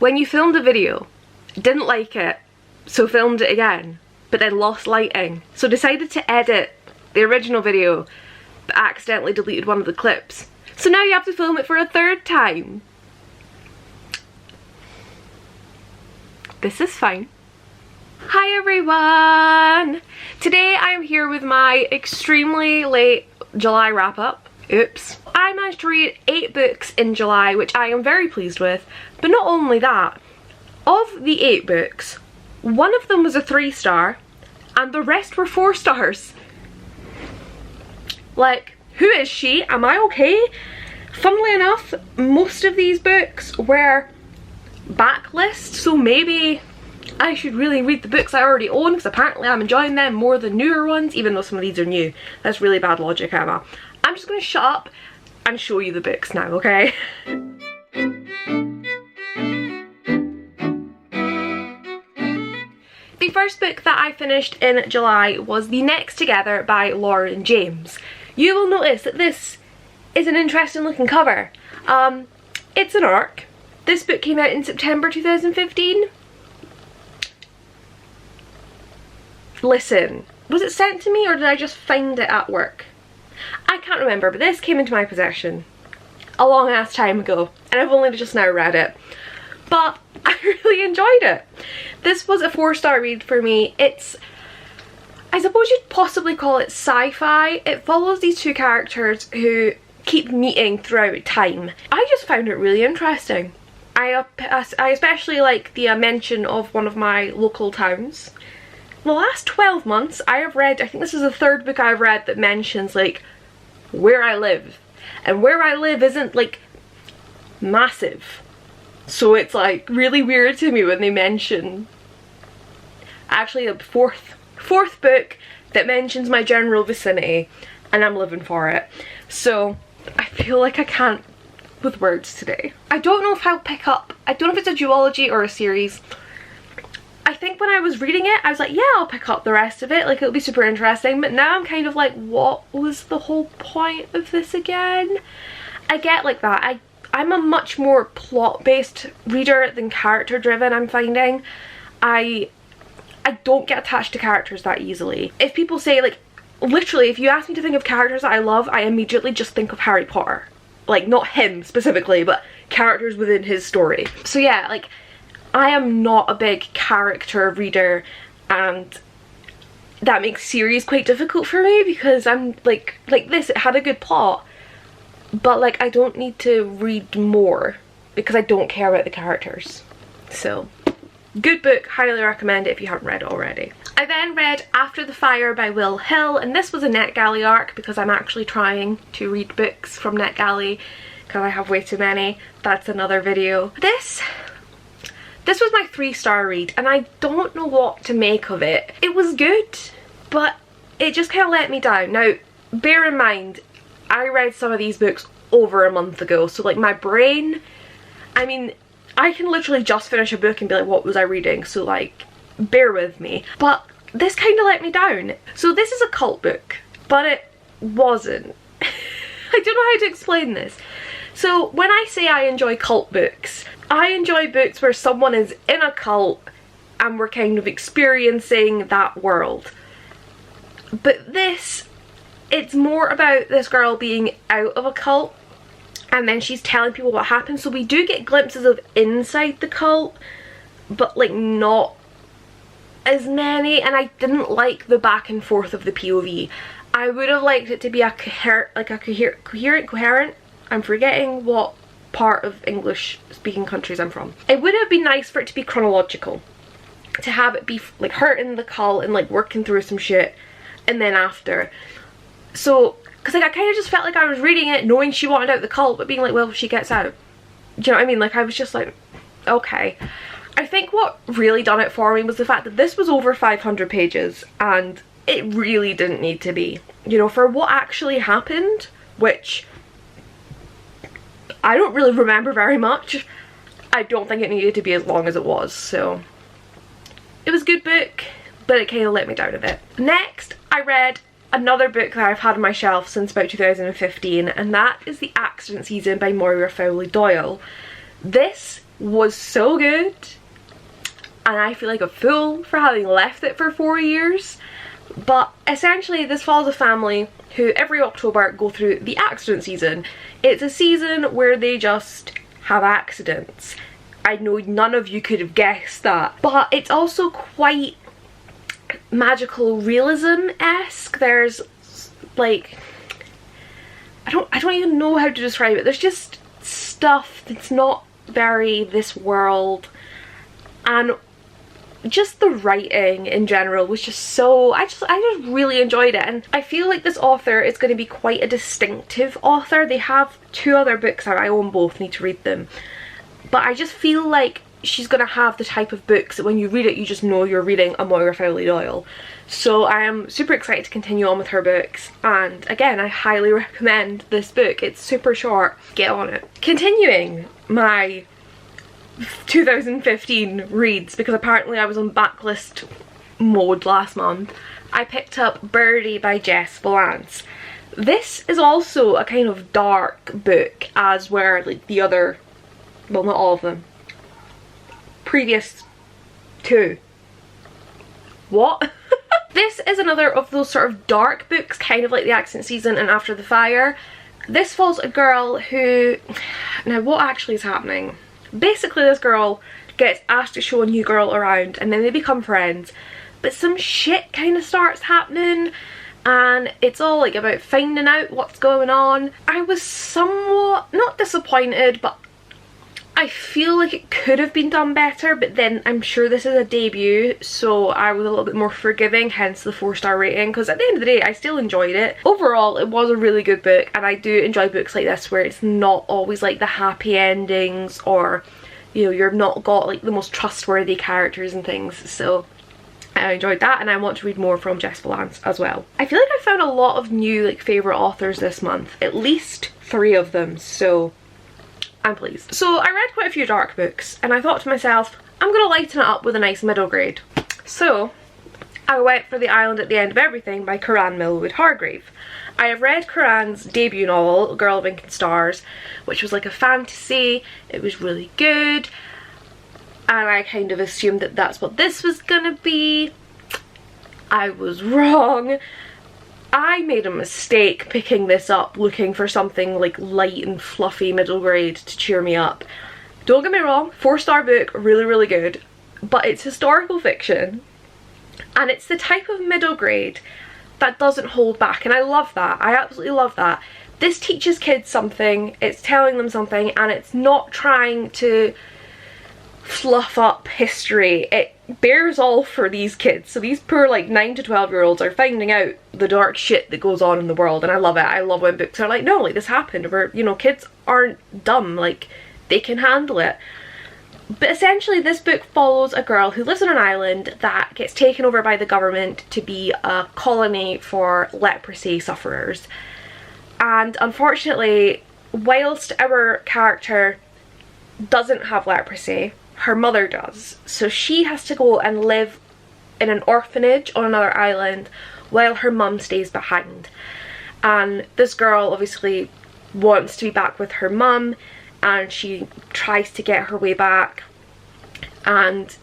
When you filmed a video, didn't like it, so filmed it again, but then lost lighting, so decided to edit the original video, but accidentally deleted one of the clips. So now you have to film it for a third time. This is fine. Hi everyone! Today I am here with my extremely late July wrap up. Oops. I managed to read 8 books in July, which I am very pleased with, but not only that, of the 8 books, one of them was a 3-star and the rest were 4 stars. Like, who is she? Am I okay? Funnily enough, most of these books were backlist, so maybe I should really read the books I already own, because apparently I'm enjoying them more than newer ones, even though some of these are new. That's really bad logic, Emma. I'm just gonna shut up and show you the books now, okay? The first book that I finished in July was The Next Together by Lauren James. You will notice that this is an interesting looking cover. It's an ARC. This book came out in September 2015. Listen, was it sent to me or did I just find it at work? I can't remember, but this came into my possession a long ass time ago and I've only just now read it. But I really enjoyed it. This was a 4-star read for me. It's, I suppose you'd possibly call it sci-fi. It follows these 2 characters who keep meeting throughout time. I just found it really interesting. I especially like the mention of one of my local towns. The last 12 months I have read, I think this is the 3rd book I've read that mentions like where I live. And where I live isn't like massive. So it's like really weird to me when they mention actually a fourth book that mentions my general vicinity and I'm living for it. So I feel like I can't with words today. I don't know if I'll pick up, I don't know if it's a duology or a series. I think when I was reading it, I was like, yeah, I'll pick up the rest of it, like it'll be super interesting, but now I'm kind of like, what was the whole point of this again? I get like that. I'm a much more plot-based reader than character-driven, I'm finding. I don't get attached to characters that easily. If people say, like, literally, if you ask me to think of characters that I love, I immediately just think of Harry Potter. Like, not him specifically, but characters within his story. So yeah, like, I am not a big character reader, and that makes series quite difficult for me because I'm like this, it had a good plot, but like I don't need to read more because I don't care about the characters. So, good book, highly recommend it if you haven't read it already. I then read After the Fire by Will Hill, and this was a NetGalley arc because I'm actually trying to read books from NetGalley because I have way too many. That's another video. This was my 3-star read and I don't know what to make of it. It was good, but it just kind of let me down. Now, bear in mind, I read some of these books over a month ago, so like my brain, I mean, I can literally just finish a book and be like, what was I reading? So like, bear with me. But this kind of let me down. So this is a cult book, but it wasn't. I don't know how to explain this. So when I say I enjoy cult books, I enjoy books where someone is in a cult and we're kind of experiencing that world. But this, it's more about this girl being out of a cult and then she's telling people what happened. So we do get glimpses of inside the cult, but like not as many, and I didn't like the back and forth of the POV. I would have liked it to be a coherent, I'm forgetting what part of English speaking countries I'm from. It would have been nice for it to be chronological, to have it be like her in the cult and like working through some shit and then after. So, because like I kind of just felt like I was reading it knowing she wanted out of the cult but being like, well, she gets out. Do you know what I mean? Like I was just like, okay. I think what really done it for me was the fact that this was over 500 pages and it really didn't need to be. You know, for what actually happened, which I don't really remember very much, I don't think it needed to be as long as it was. So it was a good book, but it kind of let me down a bit. Next, I read another book that I've had on my shelf since about 2015, and that is The Accident Season by Moira Fowley Doyle. This was so good, and I feel like a fool for having left it for 4 years. But essentially this follows a family who every October go through the accident season. It's a season where they just have accidents. I know none of you could have guessed that, but it's also quite magical realism-esque. There's like, I don't even know how to describe it. There's just stuff that's not very this world, and just the writing in general was just so, I just really enjoyed it. And I feel like this author is going to be quite a distinctive author. They have 2 other books out, I own both, need to read them, but I just feel like she's going to have the type of books that when you read it you just know you're reading a Moira Fowley Doyle. So I am super excited to continue on with her books, and again I highly recommend this book. It's super short, get on it. Continuing my 2015 reads, because apparently I was on backlist mode last month, I picked up Birdie by Jess Vallance. This is also a kind of dark book, as were like the other, well, not all of them, previous 2. What? This is another of those sort of dark books, kind of like The Accident Season and After the Fire. This follows a girl who, now what actually is happening? Basically this girl gets asked to show a new girl around and then they become friends, but some shit kind of starts happening and it's all like about finding out what's going on. I was somewhat, not disappointed, but I feel like it could have been done better, but then I'm sure this is a debut, so I was a little bit more forgiving, hence the 4-star rating, because at the end of the day I still enjoyed it. Overall it was a really good book, and I do enjoy books like this where it's not always like the happy endings, or you know, you've not got like the most trustworthy characters and things. So I enjoyed that, and I want to read more from Jess Vallance as well. I feel like I found a lot of new like favourite authors this month, at least 3 of them, so I'm pleased. So I read quite a few dark books and I thought to myself, I'm gonna lighten it up with a nice middle grade. So I went for The Island at the End of Everything by Karan Millwood Hargrave. I have read Karan's debut novel, Girl of Ink and Stars, which was like a fantasy. It was really good, and I kind of assumed that that's what this was gonna be. I was wrong. I made a mistake picking this up looking for something like light and fluffy middle grade to cheer me up. Don't get me wrong, 4-star book, really really good, but it's historical fiction and it's the type of middle grade that doesn't hold back, and I love that. I absolutely love that. This teaches kids something, it's telling them something, and it's not trying to fluff up history. It bears all for these kids. So these poor like 9 to 12 year olds are finding out the dark shit that goes on in the world, and I love it. I love when books are like, no, like this happened, where, you know, kids aren't dumb, like they can handle it. But essentially this book follows a girl who lives on an island that gets taken over by the government to be a colony for leprosy sufferers. And unfortunately, whilst our character doesn't have leprosy, her mother does. So she has to go and live in an orphanage on another island while her mum stays behind. And this girl obviously wants to be back with her mum, and she tries to get her way back. And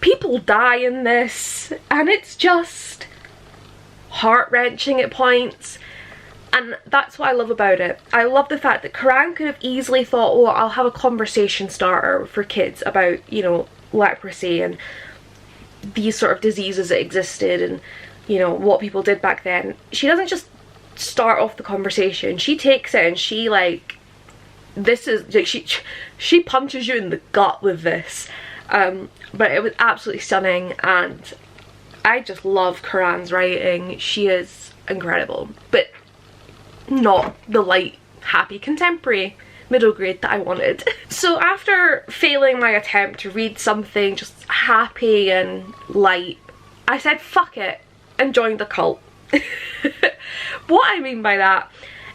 people die in this, and it's just heart-wrenching at points. And that's what I love about it. I love the fact that Karan could have easily thought, oh, I'll have a conversation starter for kids about, you know, leprosy and these sort of diseases that existed and, you know, what people did back then. She doesn't just start off the conversation. She takes it and she like, this is like, she punches you in the gut with this. But it was absolutely stunning, and I just love Karan's writing. She is incredible, but not the light, happy contemporary middle grade that I wanted. So after failing my attempt to read something just happy and light, I said fuck it and joined the cult. What I mean by that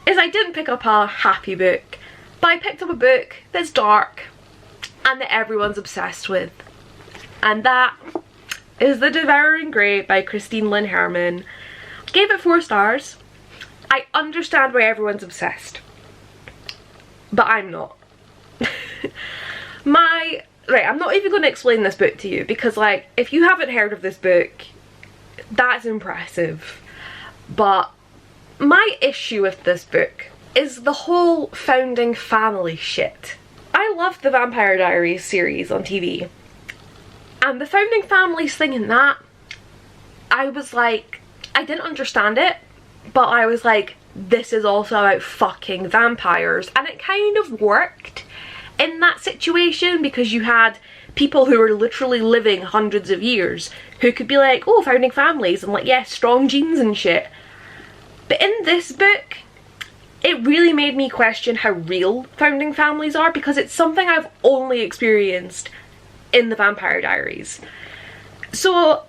is I didn't pick up a happy book, but I picked up a book that's dark and that everyone's obsessed with, and that is The Devouring Great by Christine Lynn Herman. Gave it 4 stars. I understand why everyone's obsessed, but I'm not. Right, I'm not even going to explain this book to you because, like, if you haven't heard of this book, that's impressive. But my issue with this book is the whole founding family shit. I loved the Vampire Diaries series on TV, and the founding families thing in that, I was like, I didn't understand it, but I was like, this is also about fucking vampires, and it kind of worked in that situation because you had people who were literally living hundreds of years who could be like, oh, founding families, and like, yeah, strong genes and shit. But in this book, it really made me question how real founding families are, because it's something I've only experienced in the Vampire Diaries. So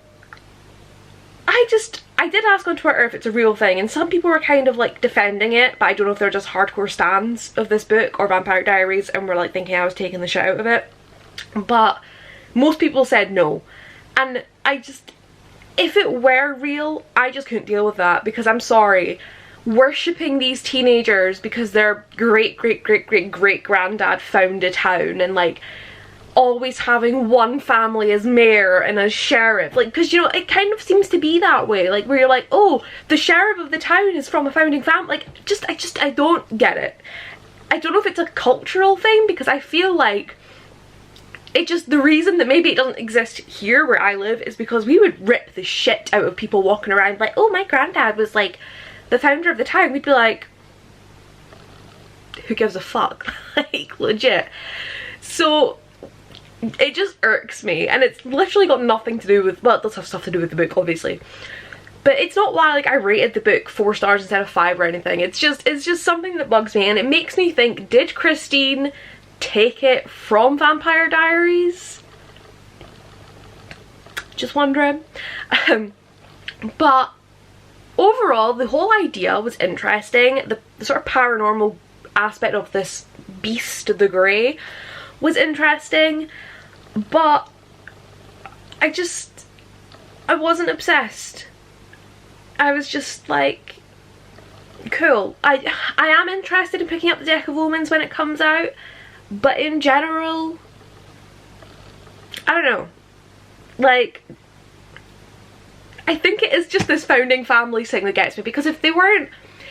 I did ask on Twitter if it's a real thing, and some people were kind of like defending it, but I don't know if they're just hardcore stans of this book or Vampire Diaries and were like thinking I was taking the shit out of it. But most people said no, and if it were real, I just couldn't deal with that, because I'm sorry, worshipping these teenagers because their great granddad found a town, and like always having one family as mayor and as sheriff, like, because you know it kind of seems to be that way, like where you're like, oh, the sheriff of the town is from a founding family. Like, I don't get it. I don't know if it's a cultural thing, because I feel like the reason that maybe it doesn't exist here where I live is because we would rip the shit out of people walking around like, oh, my granddad was like the founder of the town. We'd be like, who gives a fuck? Like, legit. So it just irks me, and it's literally got nothing to do with, well, it does have stuff to do with the book, obviously, but it's not why like I rated the book 4 stars instead of 5 or anything. It's just something that bugs me, and it makes me think, did Christine take it from Vampire Diaries? Just wondering. But overall, the whole idea was interesting. The sort of paranormal aspect of this beast, the Grey, was interesting, but I wasn't obsessed. I was just like, cool. I am interested in picking up the Deck of Omens when it comes out, but in general, I don't know. Like, I think it is just this founding families thing that gets me, because if they weren't,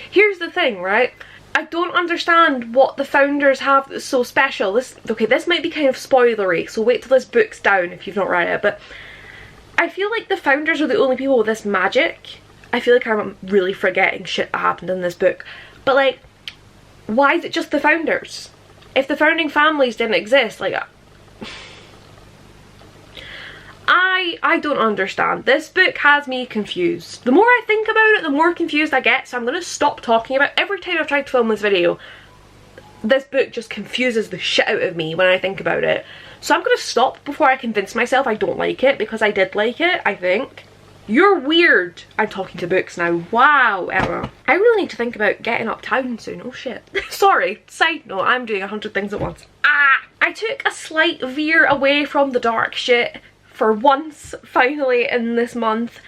here's the thing, right? I don't understand what the founders have that's so special. This might be kind of spoilery, so wait till this book's down if you've not read it, but I feel like the founders are the only people with this magic. I feel like I'm really forgetting shit that happened in this book, but like, why is it just the founders? If the founding families didn't exist, like, I don't understand. This book has me confused. The more I think about it, the more confused I get, so I'm going to stop talking about it. Every time I've tried to film this video, this book just confuses the shit out of me when I think about it. So I'm going to stop before I convince myself I don't like it, because I did like it, I think. You're weird. I'm talking to books now. Wow, Emma. I really need to think about getting uptown soon. Oh shit. Sorry, side note, I'm doing 100 things at once. I took a slight veer away from the dark shit for once, finally, in this month,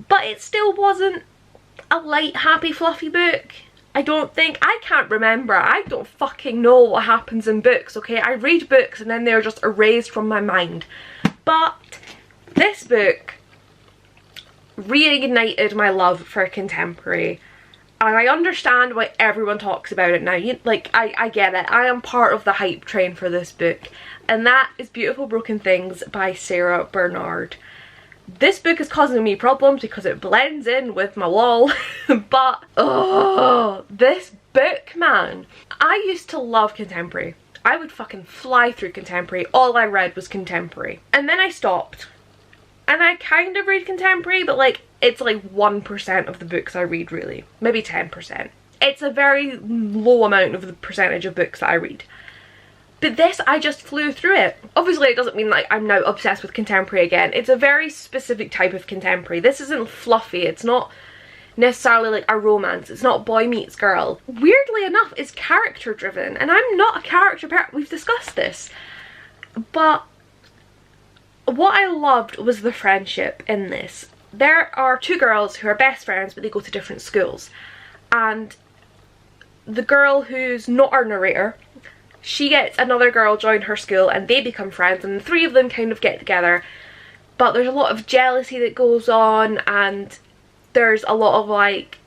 but it still wasn't a light, happy, fluffy book. I can't remember. I don't fucking know what happens in books, okay? I read books and then they're just erased from my mind. But this book reignited my love for contemporary, and I understand why everyone talks about it now. I get it. I am part of the hype train for this book, and that is Beautiful Broken Things by Sarah Bernard. This book is causing me problems because it blends in with my wall, but oh, this book, man. I used to love contemporary. I would fucking fly through contemporary. All I read was contemporary, and then I stopped. And I kind of read contemporary, but like, it's like 1% of the books I read, really. Maybe 10%. It's a very low amount of the percentage of books that I read. But this, I just flew through it. Obviously, it doesn't mean like I'm now obsessed with contemporary again. It's a very specific type of contemporary. This isn't fluffy. It's not necessarily like a romance. It's not boy meets girl. Weirdly enough, it's character driven. And I'm not a character person. We've discussed this. But what I loved was the friendship in this. There are 2 girls who are best friends, but they go to different schools. And the girl who's not our narrator, she gets another girl join her school and they become friends, and the three of them kind of get together. But there's a lot of jealousy that goes on, and there's a lot of like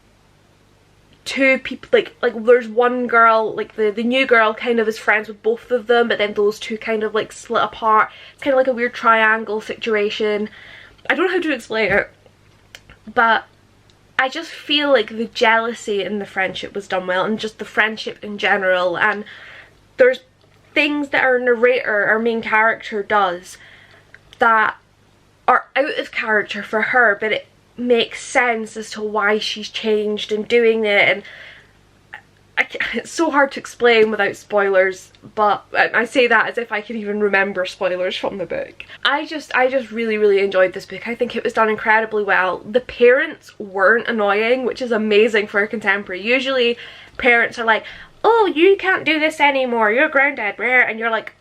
two people, like there's one girl, like the new girl kind of is friends with both of them, but then those two kind of like split apart. It's kind of like a weird triangle situation. I don't know how to explain it, but I just feel like the jealousy in the friendship was done well, and just the friendship in general. And there's things that our narrator, our main character, does that are out of character for her, but it makes sense as to why she's changed and doing it. And it's so hard to explain without spoilers, but I say that as if I can even remember spoilers from the book. I just really enjoyed this book. I think it was done incredibly well. The parents weren't annoying, which is amazing for a contemporary. Usually parents are like, oh, you can't do this anymore, you're grounded, and you're like,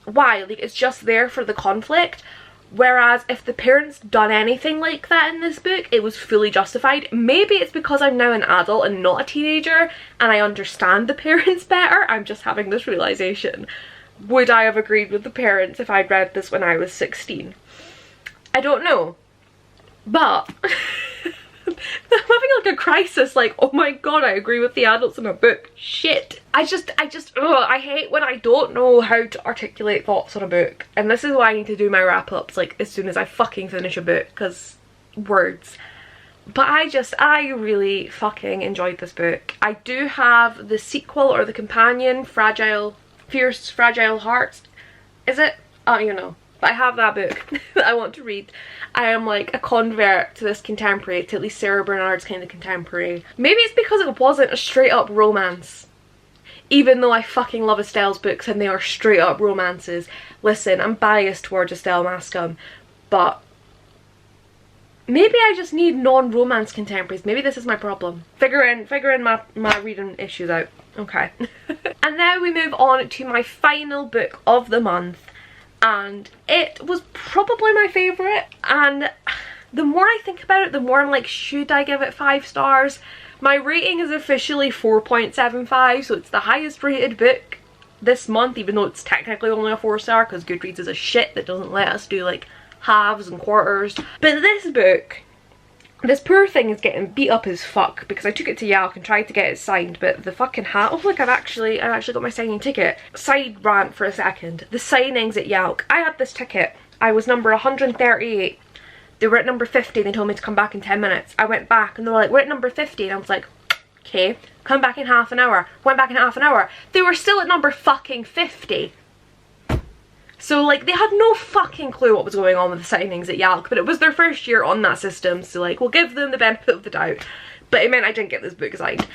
why? Like, it's just there for the conflict. Whereas if the parents done anything like that in this book, it was fully justified. Maybe it's because I'm now an adult and not a teenager and I understand the parents better. I'm just having this realization. Would I have agreed with the parents if I'd read this when I was 16? I don't know. But I'm having like a crisis, like, oh my god, I agree with the adults in a book. Shit. I hate when I don't know how to articulate thoughts on a book. And this is why I need to do my wrap-ups, like, as soon as I fucking finish a book, because words. But I really fucking enjoyed this book. I do have the sequel or the companion, Fierce Fragile Hearts. Is it? I don't even know. But I have that book that I want to read. I am like a convert to this contemporary, to at least Sarah Bernard's kind of contemporary. Maybe it's because it wasn't a straight up romance. Even though I fucking love Estelle's books and they are straight up romances. Listen, I'm biased towards Estelle Mascom, but maybe I just need non-romance contemporaries. Maybe this is my problem. Figuring my reading issues out. Okay. And now we move on to my final book of the month. And it was probably my favourite, and the more I think about it, the more I'm like, should I give it 5 stars? My rating is officially 4.75, so it's the highest rated book this month, even though it's technically only a 4-star because Goodreads is a shit that doesn't let us do like halves and quarters. But this book, this poor thing is getting beat up as fuck because I took it to Yalk and tried to get it signed, but the fucking oh look, I've actually got my signing ticket. Side rant for a second. The signings at Yalk. I had this ticket. I was number 138. They were at number 50. They told me to come back in 10 minutes. I went back and they were like, we're at number 50. And I was like, okay, come back in half an hour. Went back in half an hour. They were still at number fucking 50. So like, they had no fucking clue what was going on with the signings at Yalk, but it was their first year on that system, so like, we'll give them the benefit of the doubt. But it meant I didn't get this book signed.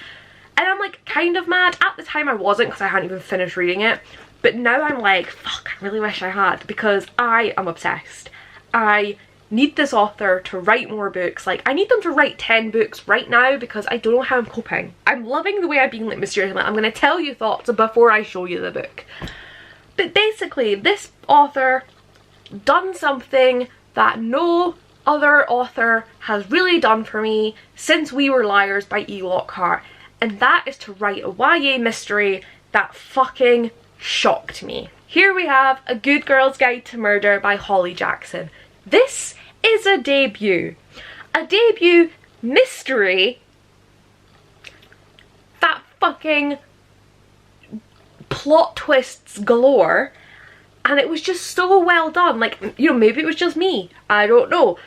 And I'm like kind of mad. At the time I wasn't, because I hadn't even finished reading it. But now I'm like, fuck, I really wish I had, because I am obsessed. I need this author to write more books. Like, I need them to write 10 books right now because I don't know how I'm coping. I'm loving the way I'm being like mysterious. I'm going to tell you thoughts before I show you the book. But basically, this author done something that no other author has really done for me since We Were Liars by E. Lockhart. And that is to write a YA mystery that fucking shocked me. Here we have A Good Girl's Guide to Murder by Holly Jackson. This is a debut. A debut mystery that fucking plot twists galore, and it was just so well done. Like, you know, maybe it was just me, I don't know,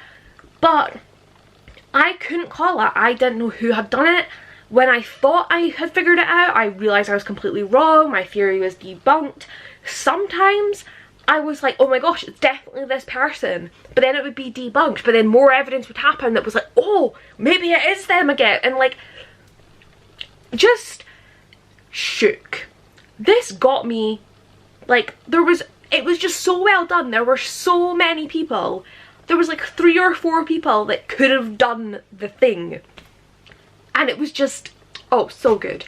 but I couldn't call it. I didn't know who had done it. When I thought I had figured it out, I realised I was completely wrong. My theory was debunked. Sometimes I was like, oh my gosh, it's definitely this person, but then it would be debunked, but then more evidence would happen that was like, oh, maybe it is them again, and like, just shook. This got me, like, it was just so well done. There were so many people. There was like 3 or 4 people that could have done the thing. And it was just, oh, so good.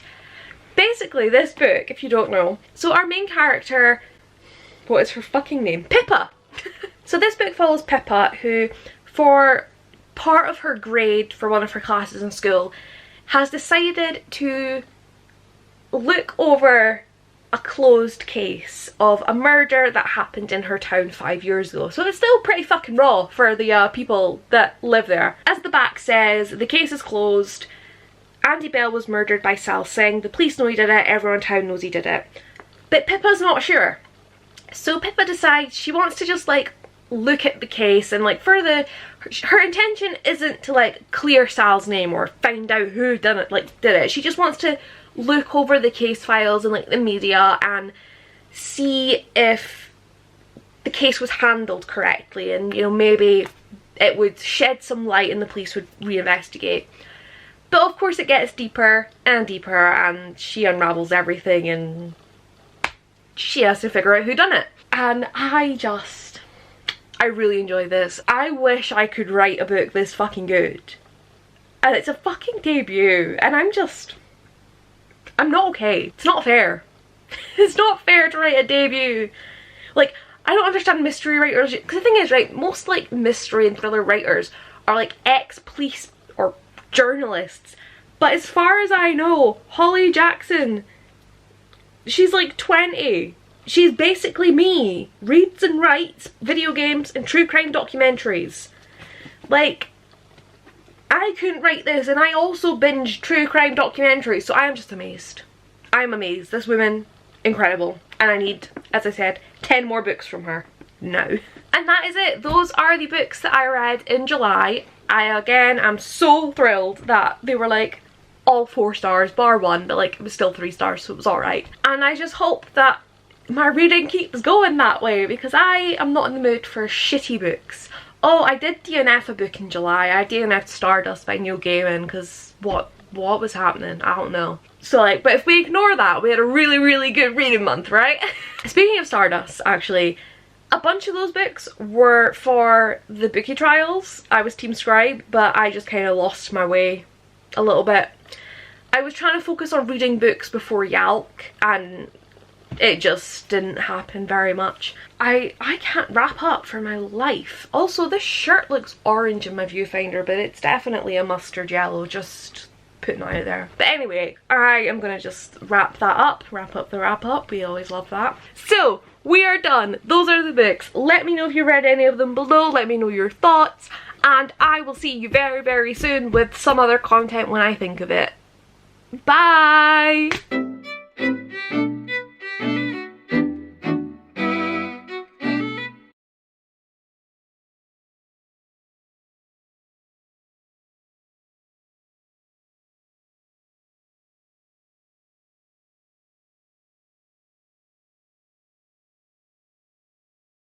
Basically, this book, if you don't know, so our main character, what is her fucking name? Pippa! So this book follows Pippa, who, for part of her grade for one of her classes in school, has decided to look over a closed case of a murder that happened in her town 5 years ago. So it's still pretty fucking raw for the people that live there. As the back says, the case is closed. Andy Bell was murdered by Sal Singh. The police know he did it. Everyone in town knows he did it. But Pippa's not sure. So Pippa decides she wants to just like look at the case and like her intention isn't to like clear Sal's name or find out who did it. She just wants to look over the case files and like the media and see if the case was handled correctly, and you know, maybe it would shed some light and the police would reinvestigate. But of course it gets deeper and deeper and she unravels everything and she has to figure out who done it. And I really enjoy this. I wish I could write a book this fucking good. And it's a fucking debut and I'm not okay. It's not fair. It's not fair to write a debut. Like, I don't understand mystery writers, because the thing is, right, most like mystery and thriller writers are like ex-police or journalists. But as far as I know, Holly Jackson, she's like 20. She's basically me. Reads and writes video games and true crime documentaries. Like, I couldn't write this, and I also binge true crime documentaries, so I am just amazed. I'm amazed. This woman, incredible. And I need, as I said, 10 more books from her now. And that is it. Those are the books that I read in July. I, again, am so thrilled that they were like all 4 stars, bar 1, but like it was still 3 stars, so it was alright. And I just hope that my reading keeps going that way, because I am not in the mood for shitty books. Oh, I did DNF a book in July. I DNF'd Stardust by Neil Gaiman because what was happening? I don't know. So like, but if we ignore that, we had a really, really good reading month, right? Speaking of Stardust, actually, a bunch of those books were for the bookie trials. I was Team Scribe, but I just kind of lost my way a little bit. I was trying to focus on reading books before Yalk, and it just didn't happen very much. I can't wrap up for my life. Also, this shirt looks orange in my viewfinder, but it's definitely a mustard yellow, just putting it out there. But anyway, I am gonna just wrap that up. Wrap up the wrap up. We always love that. So, we are done. Those are the books. Let me know if you read any of them below. Let me know your thoughts. And I will see you very, very soon with some other content when I think of it. Bye!